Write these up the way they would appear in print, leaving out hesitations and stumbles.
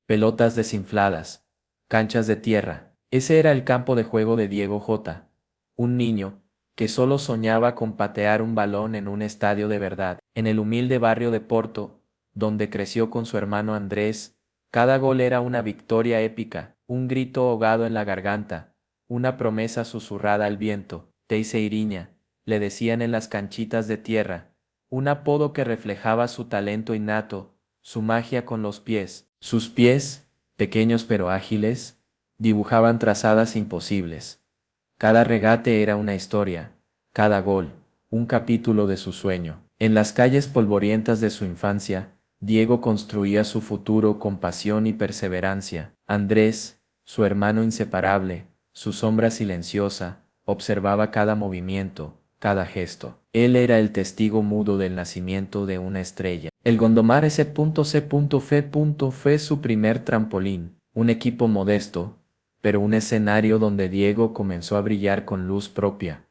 pelotas desinfladas, canchas de tierra. Ese era el campo de juego de Diego J., un niño que solo soñaba con patear un balón en un estadio de verdad. En el humilde barrio de Porto, donde creció con su hermano Andrés, cada gol era una victoria épica, un grito ahogado en la garganta, una promesa susurrada al viento. Teiseiriña, le decían en las canchitas de tierra, un apodo que reflejaba su talento innato, su magia con los pies. Sus pies, pequeños pero ágiles, dibujaban trazadas imposibles. Cada regate era una historia, cada gol, un capítulo de su sueño. En las calles polvorientas de su infancia, Diego construía su futuro con pasión y perseverancia. Andrés, su hermano inseparable, su sombra silenciosa, observaba cada movimiento, cada gesto. Él era el testigo mudo del nacimiento de una estrella. El Gondomar S.C.F. fue su primer trampolín, un equipo modesto, pero un escenario donde Diego comenzó a brillar con luz propia.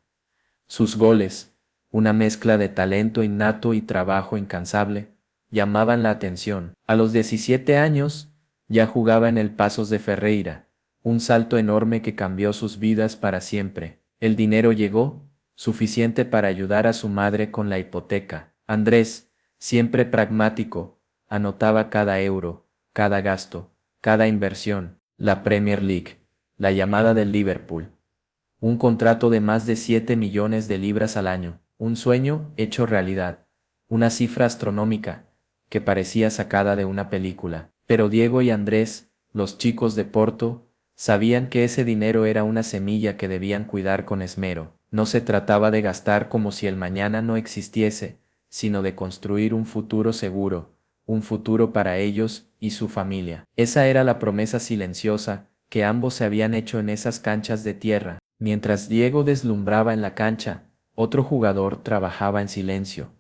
Sus goles, una mezcla de talento innato y trabajo incansable, llamaban la atención. A los 17 años, ya jugaba en el Paços de Ferreira, un salto enorme que cambió sus vidas para siempre. El dinero llegó, suficiente para ayudar a su madre con la hipoteca. Andrés, siempre pragmático, anotaba cada euro, cada gasto, cada inversión. La Premier League, la llamada del Liverpool. Un contrato de más de 7 millones de libras al año, un sueño hecho realidad, una cifra astronómica, que parecía sacada de una película. Pero Diego y Andrés, los chicos de Porto, sabían que ese dinero era una semilla que debían cuidar con esmero. No se trataba de gastar como si el mañana no existiese, sino de construir un futuro seguro, un futuro para ellos y su familia. Esa era la promesa silenciosa que ambos se habían hecho en esas canchas de tierra. Mientras Diego deslumbraba en la cancha, otro jugador trabajaba en silencio,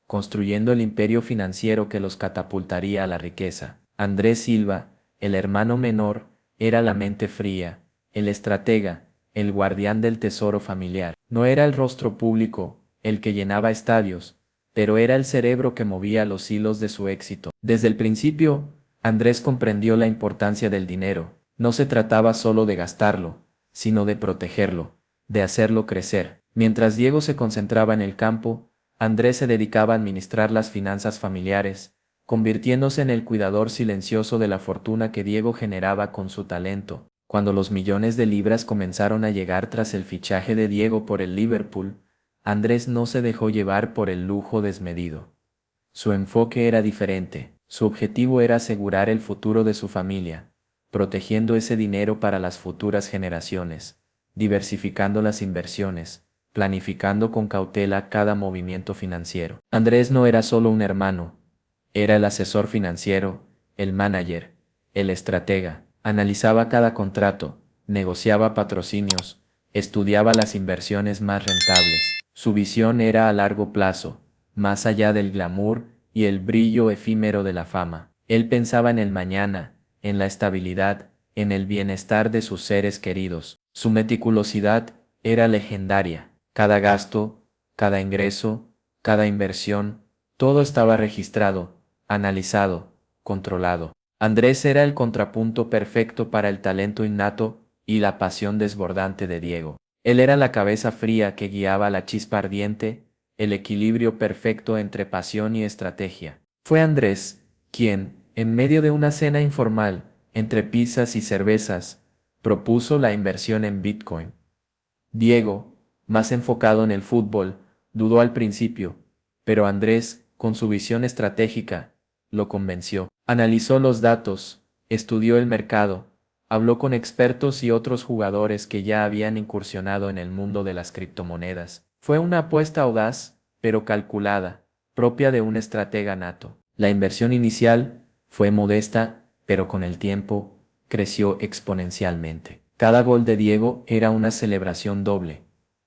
construyendo el imperio financiero que los catapultaría a la riqueza. Andrés Silva, el hermano menor, era la mente fría, el estratega, el guardián del tesoro familiar. No era el rostro público, el que llenaba estadios, pero era el cerebro que movía los hilos de su éxito. Desde el principio, Andrés comprendió la importancia del dinero. No se trataba solo de gastarlo, sino de protegerlo, de hacerlo crecer. Mientras Diego se concentraba en el campo, Andrés se dedicaba a administrar las finanzas familiares, convirtiéndose en el cuidador silencioso de la fortuna que Diego generaba con su talento. Cuando los millones de libras comenzaron a llegar tras el fichaje de Diego por el Liverpool, Andrés no se dejó llevar por el lujo desmedido. Su enfoque era diferente. Su objetivo era asegurar el futuro de su familia, protegiendo ese dinero para las futuras generaciones, diversificando las inversiones, planificando con cautela cada movimiento financiero. Andrés no era solo un hermano, era el asesor financiero, el manager, el estratega. Analizaba cada contrato, negociaba patrocinios, estudiaba las inversiones más rentables. Su visión era a largo plazo, más allá del glamour y el brillo efímero de la fama. Él pensaba en el mañana, en la estabilidad, en el bienestar de sus seres queridos. Su meticulosidad era legendaria. Cada gasto, cada ingreso, cada inversión, todo estaba registrado, analizado, controlado. Andrés era el contrapunto perfecto para el talento innato y la pasión desbordante de Diego. Él era la cabeza fría que guiaba la chispa ardiente, el equilibrio perfecto entre pasión y estrategia. Fue Andrés quien, en medio de una cena informal, entre pizzas y cervezas, propuso la inversión en Bitcoin. Diego, más enfocado en el fútbol, dudó al principio, pero Andrés, con su visión estratégica, lo convenció. Analizó los datos, estudió el mercado, habló con expertos y otros jugadores que ya habían incursionado en el mundo de las criptomonedas. Fue una apuesta audaz, pero calculada, propia de un estratega nato. La inversión inicial fue modesta, pero con el tiempo creció exponencialmente. Cada gol de Diego era una celebración doble,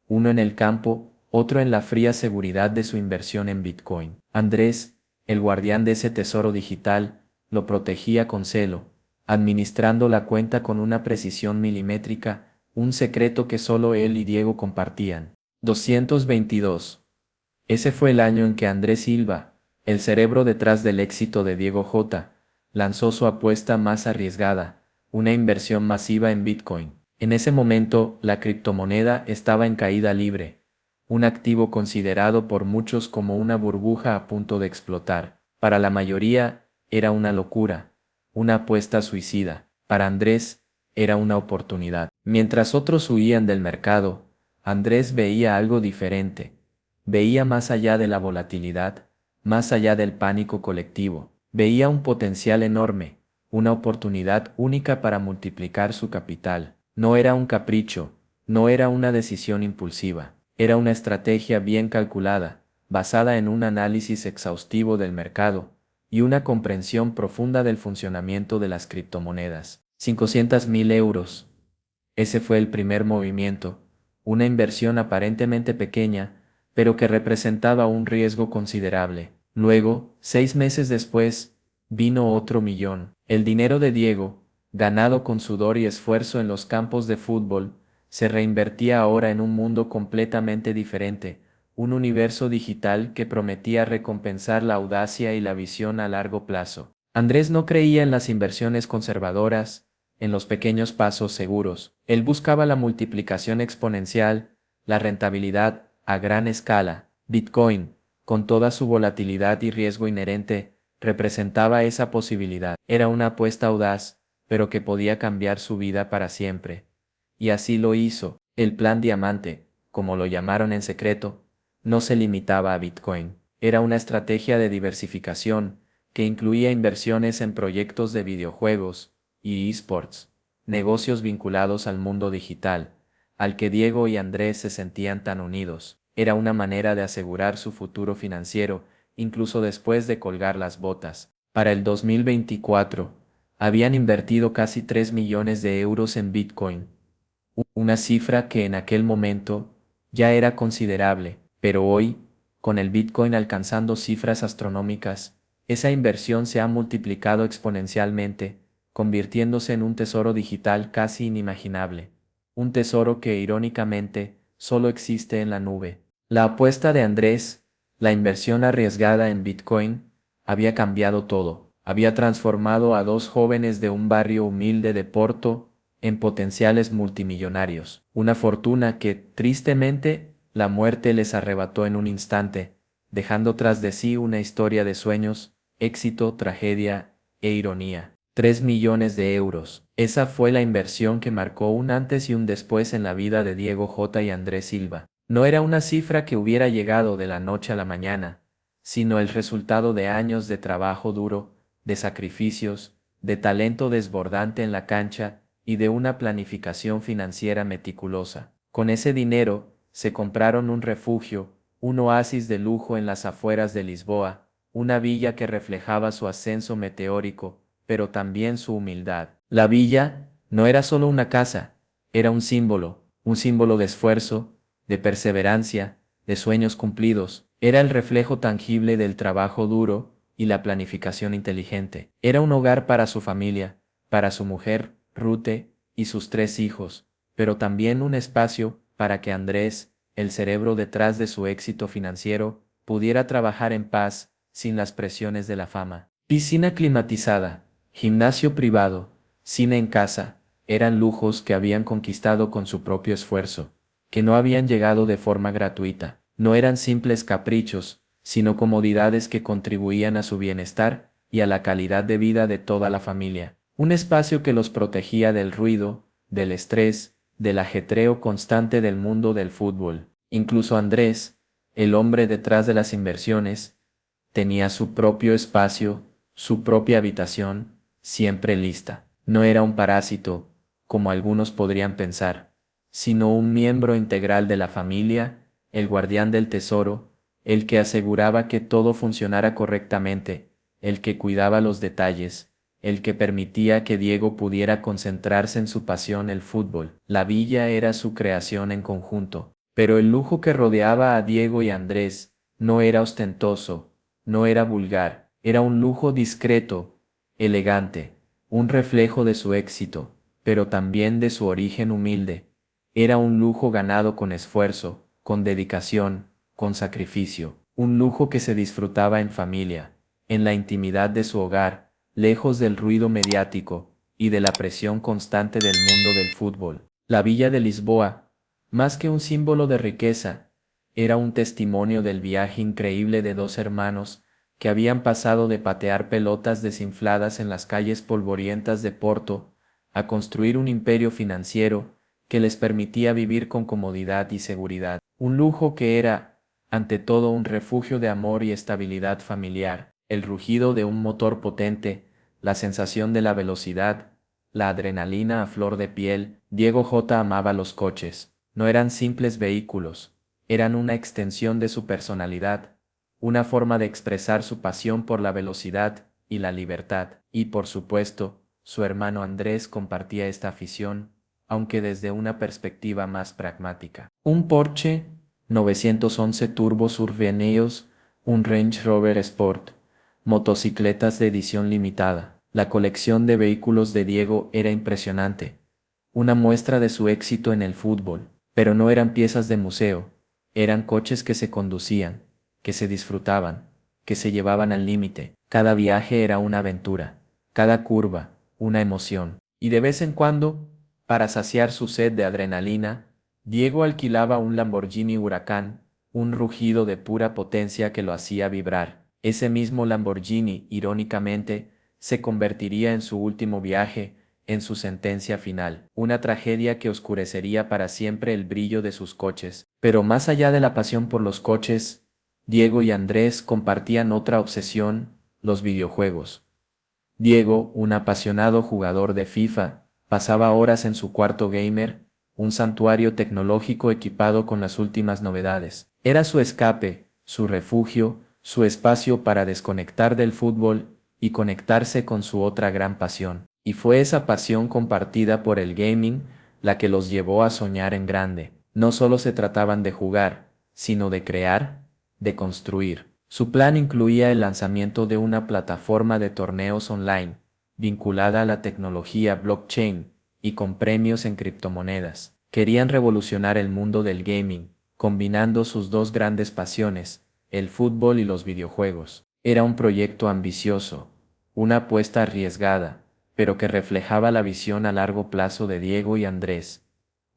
uno en el campo, otro en la fría seguridad de su inversión en Bitcoin. Andrés, el guardián de ese tesoro digital, lo protegía con celo, administrando la cuenta con una precisión milimétrica, un secreto que solo él y Diego compartían. 222. Ese fue el año en que Andrés Silva, el cerebro detrás del éxito de Diego J., lanzó su apuesta más arriesgada, una inversión masiva en Bitcoin. En ese momento, la criptomoneda estaba en caída libre, un activo considerado por muchos como una burbuja a punto de explotar. Para la mayoría, era una locura, una apuesta suicida. Para Andrés, era una oportunidad. Mientras otros huían del mercado, Andrés veía algo diferente. Veía más allá de la volatilidad, más allá del pánico colectivo. Veía un potencial enorme, una oportunidad única para multiplicar su capital. No era un capricho, no era una decisión impulsiva, era una estrategia bien calculada, basada en un análisis exhaustivo del mercado y una comprensión profunda del funcionamiento de las criptomonedas. 500.000 euros. Ese fue el primer movimiento, una inversión aparentemente pequeña, pero que representaba un riesgo considerable. Luego, 6 meses después, vino otro millón. El dinero de Diego, ganado con sudor y esfuerzo en los campos de fútbol, se reinvertía ahora en un mundo completamente diferente, un universo digital que prometía recompensar la audacia y la visión a largo plazo. Andrés no creía en las inversiones conservadoras, en los pequeños pasos seguros. Él buscaba la multiplicación exponencial, la rentabilidad a gran escala. Bitcoin, con toda su volatilidad y riesgo inherente, representaba esa posibilidad. Era una apuesta audaz, pero que podía cambiar su vida para siempre. Y así lo hizo. El plan diamante, como lo llamaron en secreto, no se limitaba a Bitcoin. Era una estrategia de diversificación que incluía inversiones en proyectos de videojuegos y esports, negocios vinculados al mundo digital, al que Diego y Andrés se sentían tan unidos. Era una manera de asegurar su futuro financiero, incluso después de colgar las botas. Para el 2024, habían invertido casi 3 millones de euros en Bitcoin, una cifra que en aquel momento ya era considerable, pero hoy, con el Bitcoin alcanzando cifras astronómicas, esa inversión se ha multiplicado exponencialmente, convirtiéndose en un tesoro digital casi inimaginable, un tesoro que irónicamente solo existe en la nube. La apuesta de Andrés, la inversión arriesgada en Bitcoin, había cambiado todo, había transformado a dos jóvenes de un barrio humilde de Porto en potenciales multimillonarios, una fortuna que, tristemente, la muerte les arrebató en un instante, dejando tras de sí una historia de sueños, éxito, tragedia e ironía. 3 millones de euros. Esa fue la inversión que marcó un antes y un después en la vida de Diego J. y Andrés Silva. No era una cifra que hubiera llegado de la noche a la mañana, sino el resultado de años de trabajo duro, de sacrificios, de talento desbordante en la cancha y de una planificación financiera meticulosa. Con ese dinero, se compraron un refugio, un oasis de lujo en las afueras de Lisboa, una villa que reflejaba su ascenso meteórico, pero también su humildad. La villa no era solo una casa, era un símbolo de esfuerzo, de perseverancia, de sueños cumplidos. Era el reflejo tangible del trabajo duro y la planificación inteligente. Era un hogar para su familia, para su mujer, Rute, y sus 3 hijos, pero también un espacio para que Andrés, el cerebro detrás de su éxito financiero, pudiera trabajar en paz, sin las presiones de la fama. Piscina climatizada, gimnasio privado, cine en casa, eran lujos que habían conquistado con su propio esfuerzo, que no habían llegado de forma gratuita. No eran simples caprichos, sino comodidades que contribuían a su bienestar y a la calidad de vida de toda la familia. Un espacio que los protegía del ruido, del estrés, del ajetreo constante del mundo del fútbol. Incluso Andrés, el hombre detrás de las inversiones, tenía su propio espacio, su propia habitación, siempre lista. No era un parásito, como algunos podrían pensar, sino un miembro integral de la familia, el guardián del tesoro, el que aseguraba que todo funcionara correctamente, el que cuidaba los detalles, el que permitía que Diego pudiera concentrarse en su pasión, el fútbol. La villa era su creación en conjunto, pero el lujo que rodeaba a Diego y Andrés no era ostentoso, no era vulgar, era un lujo discreto, elegante, un reflejo de su éxito, pero también de su origen humilde. Era un lujo ganado con esfuerzo, con dedicación, con sacrificio, un lujo que se disfrutaba en familia, en la intimidad de su hogar, lejos del ruido mediático y de la presión constante del mundo del fútbol. La villa de Lisboa, más que un símbolo de riqueza, era un testimonio del viaje increíble de dos hermanos que habían pasado de patear pelotas desinfladas en las calles polvorientas de Porto a construir un imperio financiero que les permitía vivir con comodidad y seguridad, un lujo que era, ante todo, un refugio de amor y estabilidad familiar. El rugido de un motor potente, la sensación de la velocidad, la adrenalina a flor de piel. Diego J. amaba los coches. No eran simples vehículos, eran una extensión de su personalidad, una forma de expresar su pasión por la velocidad y la libertad. Y por supuesto, su hermano Andrés compartía esta afición, aunque desde una perspectiva más pragmática. Un Porsche 911 Turbo Surveneos, un Range Rover Sport, motocicletas de edición limitada. La colección de vehículos de Diego era impresionante, una muestra de su éxito en el fútbol, pero no eran piezas de museo, eran coches que se conducían, que se disfrutaban, que se llevaban al límite. Cada viaje era una aventura, cada curva, una emoción. Y de vez en cuando, para saciar su sed de adrenalina, Diego alquilaba un Lamborghini Huracán, un rugido de pura potencia que lo hacía vibrar. Ese mismo Lamborghini, irónicamente, se convertiría en su último viaje, en su sentencia final, una tragedia que oscurecería para siempre el brillo de sus coches. Pero más allá de la pasión por los coches, Diego y Andrés compartían otra obsesión, los videojuegos. Diego, un apasionado jugador de FIFA, pasaba horas en su cuarto gamer, un santuario tecnológico equipado con las últimas novedades. Era su escape, su refugio, su espacio para desconectar del fútbol y conectarse con su otra gran pasión. Y fue esa pasión compartida por el gaming la que los llevó a soñar en grande. No solo se trataban de jugar, sino de crear, de construir. Su plan incluía el lanzamiento de una plataforma de torneos online, vinculada a la tecnología blockchain y con premios en criptomonedas. Querían revolucionar el mundo del gaming, combinando sus dos grandes pasiones, el fútbol y los videojuegos. Era un proyecto ambicioso, una apuesta arriesgada, pero que reflejaba la visión a largo plazo de Diego y Andrés,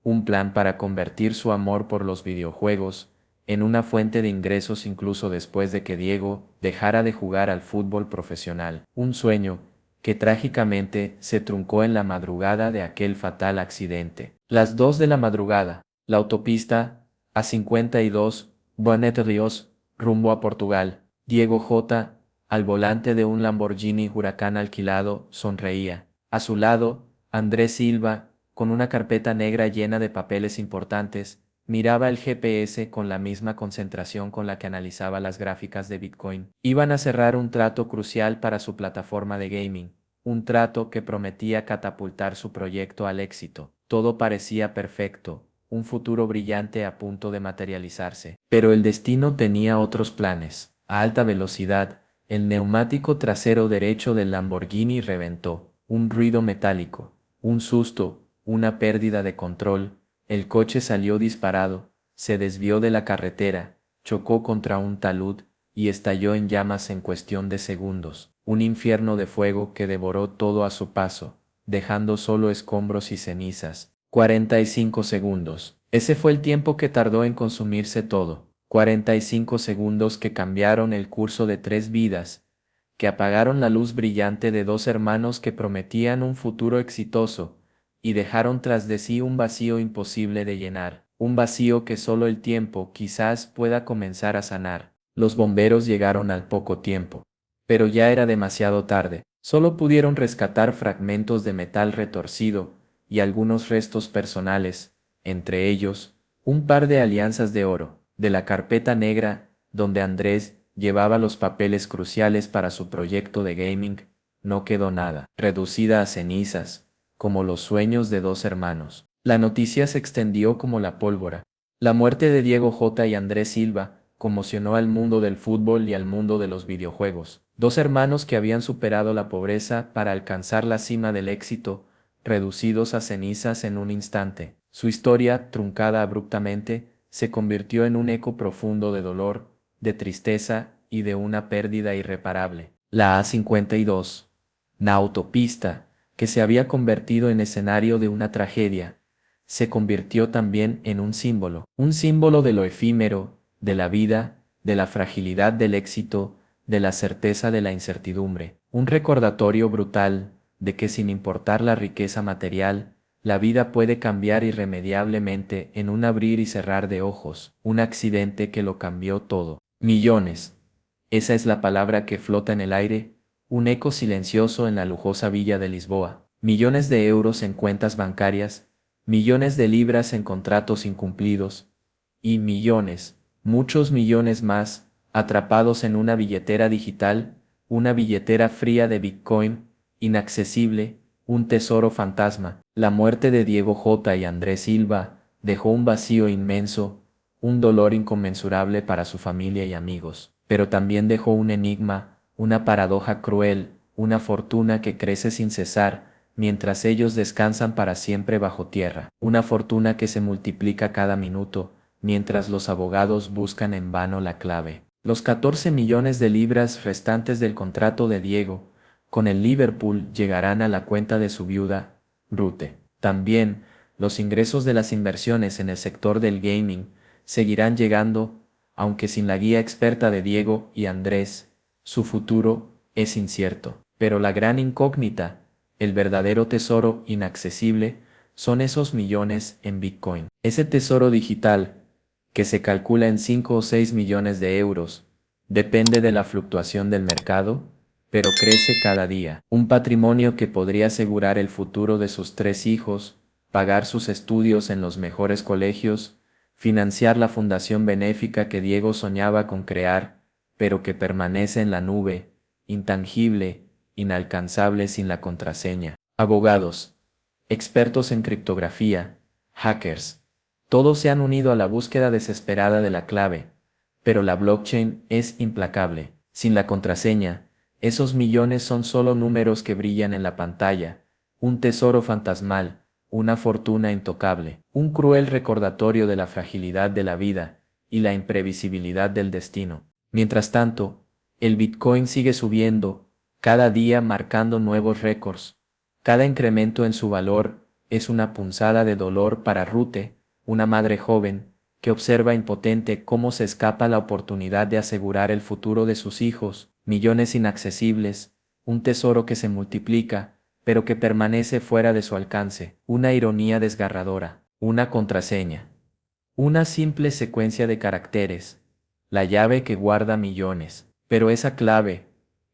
un plan para convertir su amor por los videojuegos en una fuente de ingresos incluso después de que Diego dejara de jugar al fútbol profesional, un sueño que trágicamente se truncó en la madrugada de aquel fatal accidente. Las 2 de la madrugada, la autopista A52, Bonnet Ríos, rumbo a Portugal. Diego J., al volante de un Lamborghini Huracán alquilado, sonreía. A su lado, Andrés Silva, con una carpeta negra llena de papeles importantes, miraba el GPS con la misma concentración con la que analizaba las gráficas de Bitcoin. Iban a cerrar un trato crucial para su plataforma de gaming, un trato que prometía catapultar su proyecto al éxito. Todo parecía perfecto, un futuro brillante a punto de materializarse. Pero el destino tenía otros planes. A alta velocidad, el neumático trasero derecho del Lamborghini reventó. Un ruido metálico, un susto, una pérdida de control. El coche salió disparado, se desvió de la carretera, chocó contra un talud y estalló en llamas en cuestión de segundos. Un infierno de fuego que devoró todo a su paso, dejando solo escombros y cenizas. 45 segundos. Ese fue el tiempo que tardó en consumirse todo. 45 segundos que cambiaron el curso de 3 vidas, que apagaron la luz brillante de dos hermanos que prometían un futuro exitoso, y dejaron tras de sí un vacío imposible de llenar, un vacío que solo el tiempo quizás pueda comenzar a sanar. Los bomberos llegaron al poco tiempo, pero ya era demasiado tarde. Solo pudieron rescatar fragmentos de metal retorcido y algunos restos personales, entre ellos, un par de alianzas de oro, de la carpeta negra, donde Andrés llevaba los papeles cruciales para su proyecto de gaming. No quedó nada, reducida a cenizas, como los sueños de dos hermanos. La noticia se extendió como la pólvora. La muerte de Diego J. y Andrés Silva conmocionó al mundo del fútbol y al mundo de los videojuegos. Dos hermanos que habían superado la pobreza para alcanzar la cima del éxito, reducidos a cenizas en un instante. Su historia, truncada abruptamente, se convirtió en un eco profundo de dolor, de tristeza y de una pérdida irreparable. La A52, La autopista, que se había convertido en escenario de una tragedia, se convirtió también en un símbolo de lo efímero, de la vida, de la fragilidad del éxito, de la certeza de la incertidumbre, un recordatorio brutal de que sin importar la riqueza material, la vida puede cambiar irremediablemente en un abrir y cerrar de ojos, un accidente que lo cambió todo. Millones. Esa es la palabra que flota en el aire, un eco silencioso en la lujosa villa de Lisboa. Millones de euros en cuentas bancarias, millones de libras en contratos incumplidos, y millones, muchos millones más, atrapados en una billetera digital, una billetera fría de Bitcoin, inaccesible, un tesoro fantasma. La muerte de Diego J. y Andrés Silva dejó un vacío inmenso, un dolor inconmensurable para su familia y amigos, pero también dejó un enigma, una paradoja cruel, una fortuna que crece sin cesar, mientras ellos descansan para siempre bajo tierra, una fortuna que se multiplica cada minuto, mientras los abogados buscan en vano la clave. Los 14 millones de libras restantes del contrato de Diego con el Liverpool llegarán a la cuenta de su viuda, Rute. También, los ingresos de las inversiones en el sector del gaming seguirán llegando, aunque sin la guía experta de Diego y Andrés, su futuro es incierto. Pero la gran incógnita, el verdadero tesoro inaccesible, son esos millones en Bitcoin. Ese tesoro digital, que se calcula en 5 o 6 millones de euros, depende de la fluctuación del mercado, pero crece cada día. Un patrimonio que podría asegurar el futuro de sus 3 hijos, pagar sus estudios en los mejores colegios, financiar la fundación benéfica que Diego soñaba con crear, pero que permanece en la nube, intangible, inalcanzable sin la contraseña. Abogados, expertos en criptografía, hackers, todos se han unido a la búsqueda desesperada de la clave, pero la blockchain es implacable. Sin la contraseña, esos millones son solo números que brillan en la pantalla, un tesoro fantasmal, una fortuna intocable, un cruel recordatorio de la fragilidad de la vida y la imprevisibilidad del destino. Mientras tanto, el Bitcoin sigue subiendo, cada día marcando nuevos récords. Cada incremento en su valor es una punzada de dolor para Rute, una madre joven, que observa impotente cómo se escapa la oportunidad de asegurar el futuro de sus hijos, millones inaccesibles, un tesoro que se multiplica, pero que permanece fuera de su alcance, una ironía desgarradora, una contraseña, una simple secuencia de caracteres, la llave que guarda millones. Pero esa clave,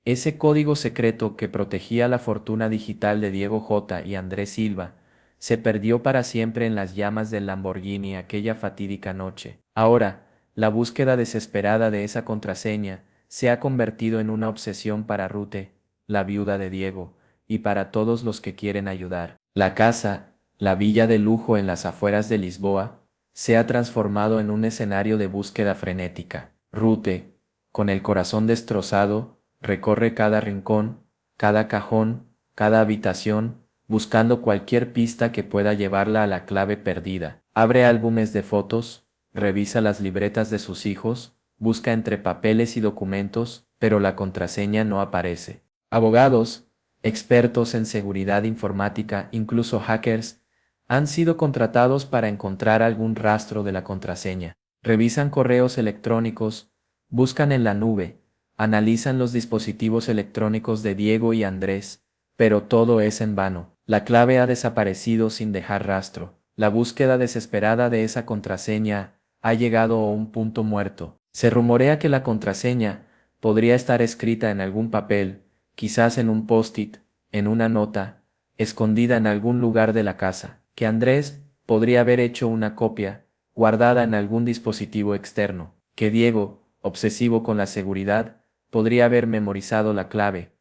ese código secreto que protegía la fortuna digital de Diego J. y Andrés Silva, se perdió para siempre en las llamas del Lamborghini aquella fatídica noche. Ahora, la búsqueda desesperada de esa contraseña se ha convertido en una obsesión para Rute, la viuda de Diego, y para todos los que quieren ayudar. La casa, la villa de lujo en las afueras de Lisboa, se ha transformado en un escenario de búsqueda frenética. Rute, con el corazón destrozado, recorre cada rincón, cada cajón, cada habitación, buscando cualquier pista que pueda llevarla a la clave perdida. Abre álbumes de fotos, revisa las libretas de sus hijos, busca entre papeles y documentos, pero la contraseña no aparece. Abogados, expertos en seguridad informática, incluso hackers, han sido contratados para encontrar algún rastro de la contraseña. Revisan correos electrónicos, buscan en la nube, analizan los dispositivos electrónicos de Diego y Andrés, pero todo es en vano. La clave ha desaparecido sin dejar rastro. La búsqueda desesperada de esa contraseña ha llegado a un punto muerto. Se rumorea que la contraseña podría estar escrita en algún papel, quizás en un post-it, en una nota, escondida en algún lugar de la casa, que Andrés podría haber hecho una copia, guardada en algún dispositivo externo, que Diego, obsesivo con la seguridad, podría haber memorizado la clave.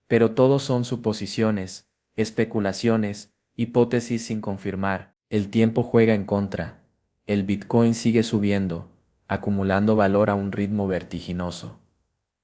Pero todos son suposiciones, especulaciones, hipótesis sin confirmar. El tiempo juega en contra. El Bitcoin sigue subiendo, acumulando valor a un ritmo vertiginoso.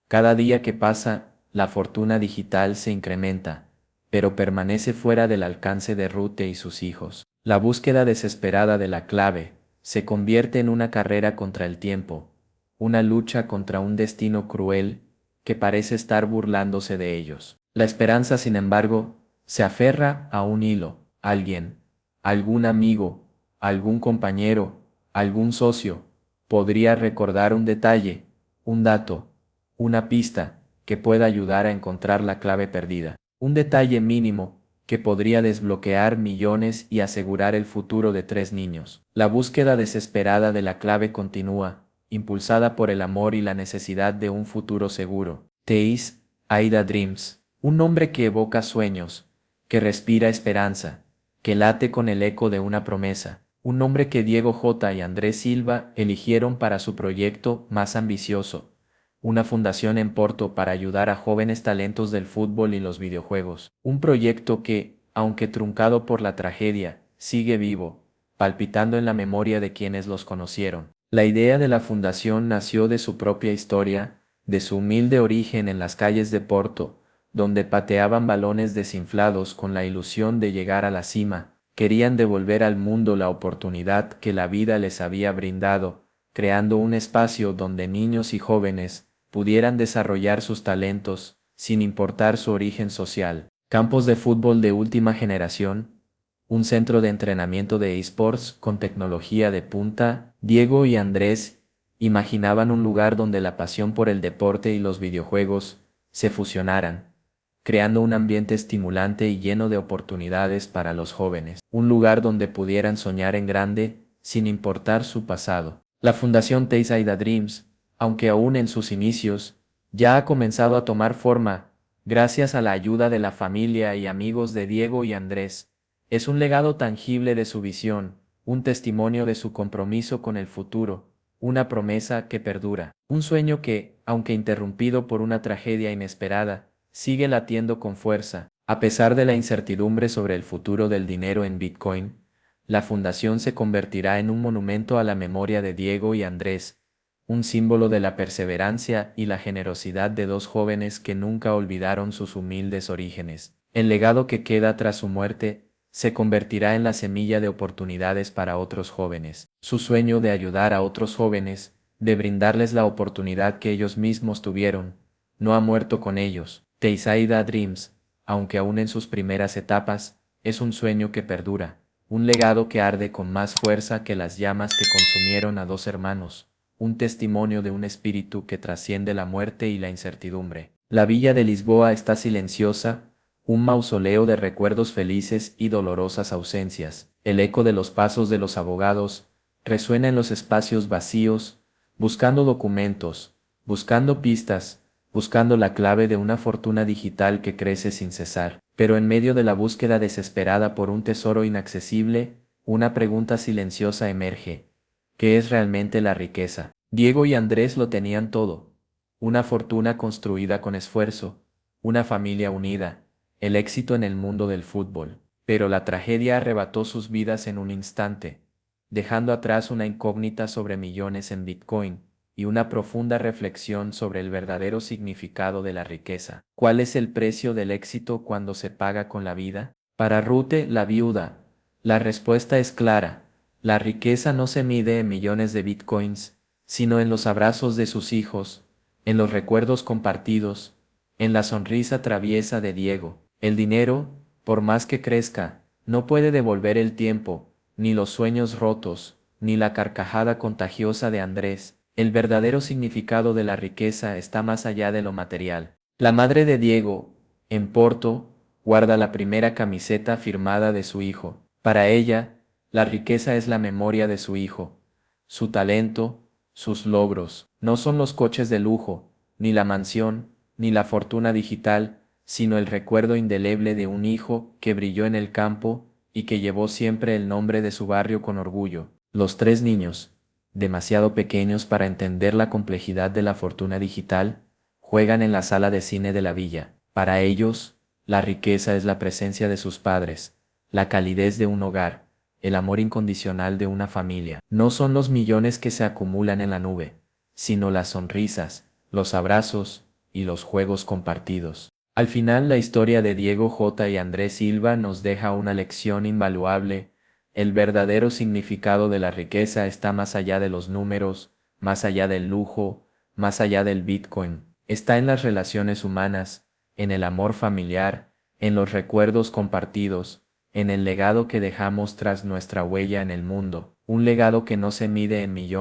Cada día que pasa, la fortuna digital se incrementa, pero permanece fuera del alcance de Rute y sus hijos. La búsqueda desesperada de la clave se convierte en una carrera contra el tiempo, una lucha contra un destino cruel que parece estar burlándose de ellos. La esperanza, sin embargo, se aferra a un hilo, alguien, algún amigo, algún compañero, algún socio, podría recordar un detalle, un dato, una pista, que pueda ayudar a encontrar la clave perdida. Un detalle mínimo, que podría desbloquear millones y asegurar el futuro de 3 niños. La búsqueda desesperada de la clave continúa, impulsada por el amor y la necesidad de un futuro seguro. Teis, Aida Dreams, un nombre que evoca sueños, que respira esperanza, que late con el eco de una promesa. Un nombre que Diego J. y Andrés Silva eligieron para su proyecto más ambicioso, una fundación en Porto para ayudar a jóvenes talentos del fútbol y los videojuegos. Un proyecto que, aunque truncado por la tragedia, sigue vivo, palpitando en la memoria de quienes los conocieron. La idea de la fundación nació de su propia historia, de su humilde origen en las calles de Porto, donde pateaban balones desinflados con la ilusión de llegar a la cima. Querían devolver al mundo la oportunidad que la vida les había brindado, creando un espacio donde niños y jóvenes pudieran desarrollar sus talentos, sin importar su origen social. Campos de fútbol de última generación, un centro de entrenamiento de esports con tecnología de punta. Diego y Andrés imaginaban un lugar donde la pasión por el deporte y los videojuegos se fusionaran, creando un ambiente estimulante y lleno de oportunidades para los jóvenes. Un lugar donde pudieran soñar en grande, sin importar su pasado. La Fundación Teissaida Dreams, aunque aún en sus inicios, ya ha comenzado a tomar forma, gracias a la ayuda de la familia y amigos de Diego y Andrés. Es un legado tangible de su visión, un testimonio de su compromiso con el futuro, una promesa que perdura, un sueño que, aunque interrumpido por una tragedia inesperada, sigue latiendo con fuerza. A pesar de la incertidumbre sobre el futuro del dinero en Bitcoin, la fundación se convertirá en un monumento a la memoria de Diego y Andrés, un símbolo de la perseverancia y la generosidad de dos jóvenes que nunca olvidaron sus humildes orígenes. El legado que queda tras su muerte se convertirá en la semilla de oportunidades para otros jóvenes. Su sueño de ayudar a otros jóvenes, de brindarles la oportunidad que ellos mismos tuvieron, no ha muerto con ellos. Teissaida Dreams, aunque aún en sus primeras etapas, es un sueño que perdura, un legado que arde con más fuerza que las llamas que consumieron a dos hermanos, un testimonio de un espíritu que trasciende la muerte y la incertidumbre. La villa de Lisboa está silenciosa, un mausoleo de recuerdos felices y dolorosas ausencias. El eco de los pasos de los abogados resuena en los espacios vacíos, buscando documentos, buscando pistas, buscando la clave de una fortuna digital que crece sin cesar. Pero en medio de la búsqueda desesperada por un tesoro inaccesible, una pregunta silenciosa emerge. ¿Qué es realmente la riqueza? Diego y Andrés lo tenían todo. Una fortuna construida con esfuerzo, una familia unida, el éxito en el mundo del fútbol. Pero la tragedia arrebató sus vidas en un instante, dejando atrás una incógnita sobre millones en Bitcoin y una profunda reflexión sobre el verdadero significado de la riqueza. ¿Cuál es el precio del éxito cuando se paga con la vida? Para Rute, la viuda, la respuesta es clara. La riqueza no se mide en millones de bitcoins, sino en los abrazos de sus hijos, en los recuerdos compartidos, en la sonrisa traviesa de Diego. El dinero, por más que crezca, no puede devolver el tiempo, ni los sueños rotos, ni la carcajada contagiosa de Andrés. El verdadero significado de la riqueza está más allá de lo material. La madre de Diego, en Porto, guarda la primera camiseta firmada de su hijo. Para ella, la riqueza es la memoria de su hijo, su talento, sus logros. No son los coches de lujo, ni la mansión, ni la fortuna digital, sino el recuerdo indeleble de un hijo que brilló en el campo y que llevó siempre el nombre de su barrio con orgullo. Los 3 niños, demasiado pequeños para entender la complejidad de la fortuna digital, juegan en la sala de cine de la villa. Para ellos, la riqueza es la presencia de sus padres, la calidez de un hogar, el amor incondicional de una familia. No son los millones que se acumulan en la nube, sino las sonrisas, los abrazos y los juegos compartidos. Al final, la historia de Diego J. y Andrés Silva nos deja una lección invaluable. El verdadero significado de la riqueza está más allá de los números, más allá del lujo, más allá del Bitcoin. Está en las relaciones humanas, en el amor familiar, en los recuerdos compartidos, en el legado que dejamos tras nuestra huella en el mundo, un legado que no se mide en millones